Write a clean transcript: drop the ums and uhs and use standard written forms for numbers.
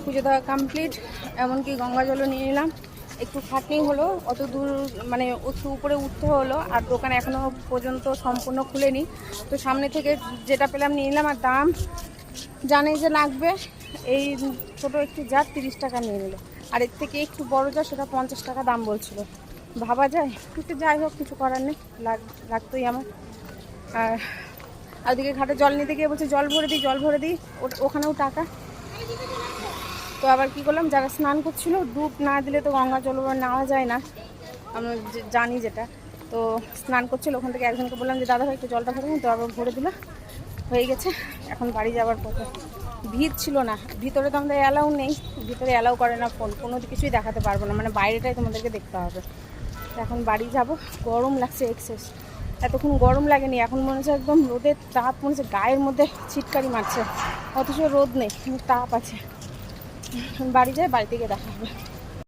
পুজো দেওয়া কমপ্লিট, এমনকি গঙ্গা জলও নিয়ে নিলাম। একটু খাটনি হলো, অত দূর মানে একটু উপরে উঠতে হলো, আর দোকান এখনও পর্যন্ত সম্পূর্ণ খুলেনি। তো সামনে থেকে যেটা পেলাম নিয়ে নিলাম। আর দাম জানেই যে লাগবে, এই ছোটো একটু জার 30 টাকা নিয়ে নিল, আর এর থেকে একটু বড় জার সেটা 50 টাকা দাম বলছিল। ভাবা যায়, কিন্তু যাই হোক কিছু করার নেই, লাগতোই আমার। আর ওদিকে ঘাটে জল নিতে গিয়ে বলছে জল ভরে দিই, ওখানেও টাকা। তো আবার কি করলাম, যারা স্নান করছিল ডুব না দিলে তো গঙ্গা জল নেওয়া যায় না, আমরা জানি যেটা। তো স্নান করছিল, ওখান থেকে একজনকে বললাম যে দাদা ভাই একটু জলটা ভরে দিন, তো আবার ভরে দিল, হয়ে গেছে। এখন বাড়ি যাওয়ার পথে ভিড় ছিল না, ভিতরে তো আমাদের অ্যালাউ নেই, ভিতরে অ্যালাউ করে না ফোন, কোনো কিছুই দেখাতে পারবো না, মানে বাইরেটাই তোমাদেরকে দেখতে হবে। এখন বাড়ি যাব, গরম লাগছে এক্সেস, এতক্ষণ গরম লাগেনি, এখন মনে হচ্ছে একদম রোদের তাপ, মনে হচ্ছে গায়ের মধ্যে ছিটকারি মারছে, অথচ রোদ নেই কিন্তু তাপ আছে। বাড়ি যাই, বাড়ি থেকে দেখা হবে।